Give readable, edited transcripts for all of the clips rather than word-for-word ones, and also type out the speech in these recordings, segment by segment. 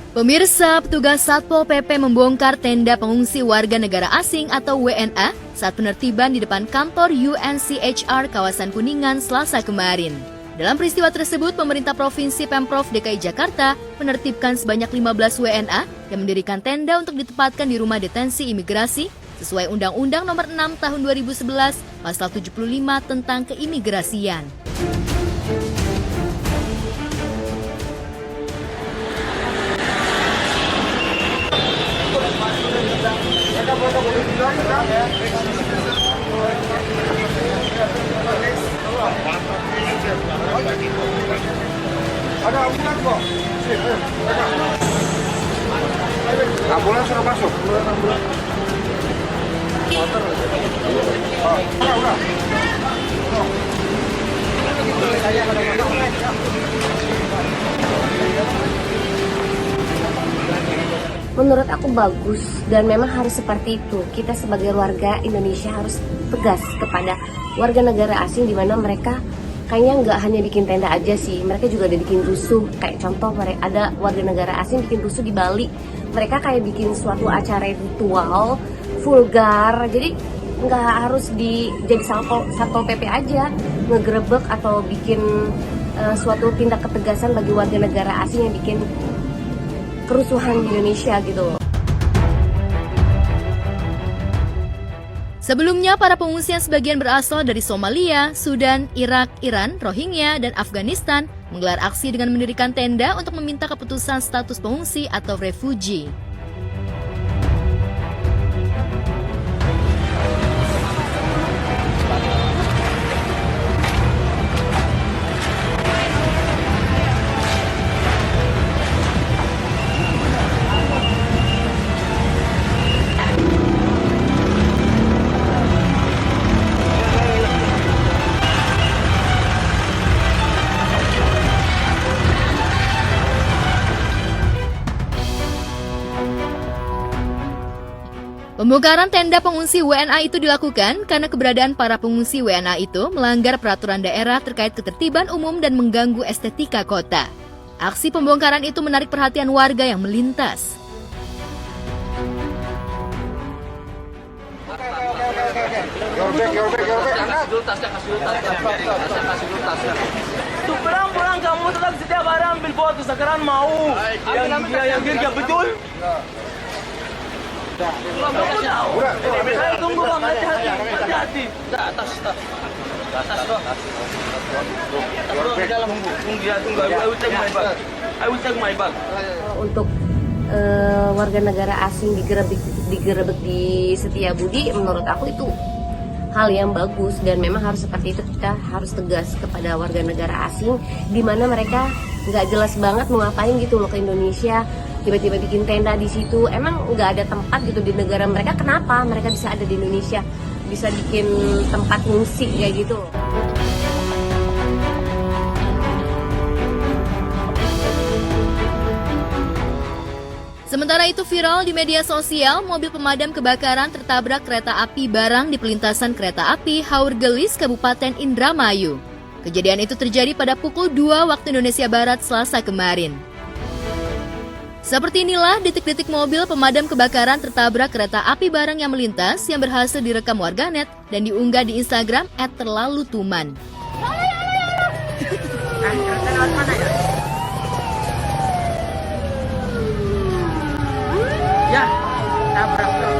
Pemirsa, petugas Satpol PP membongkar tenda pengungsi warga negara asing atau WNA saat penertiban di depan kantor UNCHR kawasan Kuningan Selasa kemarin. Dalam peristiwa tersebut, pemerintah Provinsi Pemprov DKI Jakarta menertibkan sebanyak 15 WNA yang mendirikan tenda untuk ditempatkan di rumah detensi imigrasi sesuai Undang-Undang Nomor 6 Tahun 2011 Pasal 75 tentang keimigrasian. Ada ambulan kok. Ambulan sudah masuk. Motor. Udah. Menurut aku bagus dan memang harus seperti itu. Kita sebagai warga Indonesia harus tegas kepada warga negara asing di mana mereka kayaknya nggak hanya bikin tenda aja sih, mereka juga ada bikin rusuh. Kayak contoh ada warga negara asing bikin rusuh di Bali, mereka kayak bikin suatu acara ritual vulgar. Jadi nggak harus jadi satpol PP aja ngegerebek atau bikin suatu tindak ketegasan bagi warga negara asing yang bikin kerusuhan di Indonesia gitu. Sebelumnya, para pengungsi yang sebagian berasal dari Somalia, Sudan, Irak, Iran, Rohingya, dan Afghanistan menggelar aksi dengan mendirikan tenda untuk meminta keputusan status pengungsi atau refugee. Pembongkaran tenda pengungsi WNA itu dilakukan karena keberadaan para pengungsi WNA itu melanggar peraturan daerah terkait ketertiban umum dan mengganggu estetika kota. Aksi pembongkaran itu menarik perhatian warga yang melintas. Pulang kamu tetap setiap hari ambil foto sekarang mau yang kerja betul. Saya tunggu bang, hati-hati. Atas doang. Tunggu. I will take my bag. Untuk warga negara asing digerebek di Setiabudi, menurut aku itu hal yang bagus dan memang harus seperti itu. Kita harus tegas kepada warga negara asing di mana mereka nggak jelas banget mau ngapain gitu loh ke Indonesia, tiba-tiba bikin tenda di situ. Emang nggak ada tempat gitu di negara mereka, kenapa mereka bisa ada di Indonesia, bisa bikin tempat ngungsi kayak gitu. Sementara itu viral di media sosial, mobil pemadam kebakaran tertabrak kereta api barang di pelintasan kereta api Haurgelis, Kabupaten Indramayu. Kejadian itu terjadi pada pukul 2 waktu Indonesia Barat Selasa kemarin. Seperti inilah detik-detik mobil pemadam kebakaran tertabrak kereta api barang yang melintas yang berhasil direkam warganet dan diunggah di Instagram @terlalutuman. Ya, tabrak bro.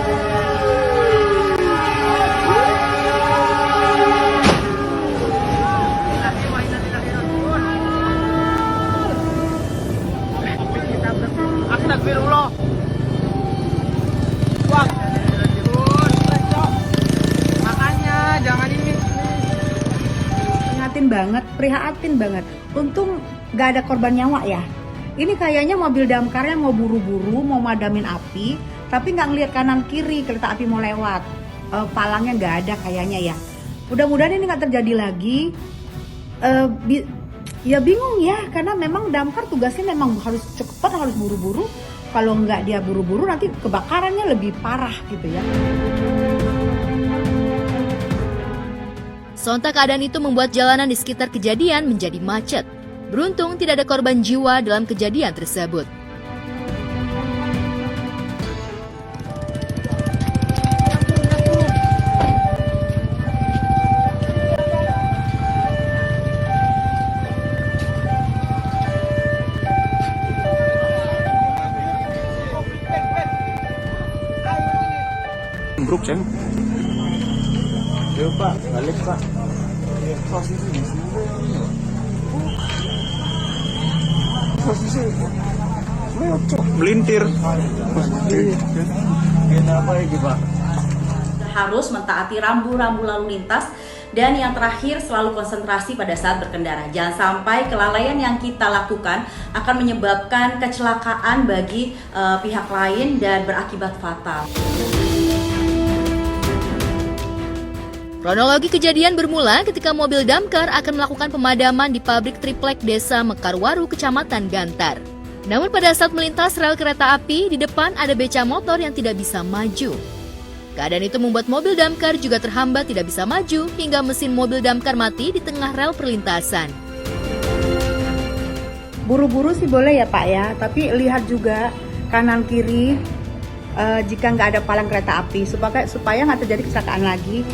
Astagfirullah. Wah. Makanya jangan ini. Prihatin banget. Untung gak ada korban nyawa ya. Ini kayaknya mobil damkarnya mau buru-buru, mau madamin api, tapi nggak ngeliat kanan kiri, kereta api mau lewat. Palangnya nggak ada kayaknya ya. Mudah-mudahan ini nggak terjadi lagi. Ya bingung ya, karena memang damkar tugasnya memang harus cepat, harus buru-buru. Kalau nggak dia buru-buru nanti kebakarannya lebih parah gitu ya. Sontak keadaan itu membuat jalanan di sekitar kejadian menjadi macet. Beruntung tidak ada korban jiwa dalam kejadian tersebut. ambruk, Ceng. Yuk Pak, balik Pak. Posisi di sini. Posisi. Melintir. Kenapa ini Pak? Harus mentaati rambu-rambu lalu lintas, dan yang terakhir selalu konsentrasi pada saat berkendara. Jangan sampai kelalaian yang kita lakukan akan menyebabkan kecelakaan bagi pihak lain dan berakibat fatal. Kronologi kejadian bermula ketika mobil damkar akan melakukan pemadaman di pabrik triplek Desa Mekarwaru, Kecamatan Gantar. Namun pada saat melintas rel kereta api, di depan ada beca motor yang tidak bisa maju. Keadaan itu membuat mobil damkar juga terhambat tidak bisa maju hingga mesin mobil damkar mati di tengah rel perlintasan. Buru-buru sih boleh ya Pak ya, tapi lihat juga kanan kiri jika nggak ada palang kereta api supaya nggak terjadi kecelakaan lagi.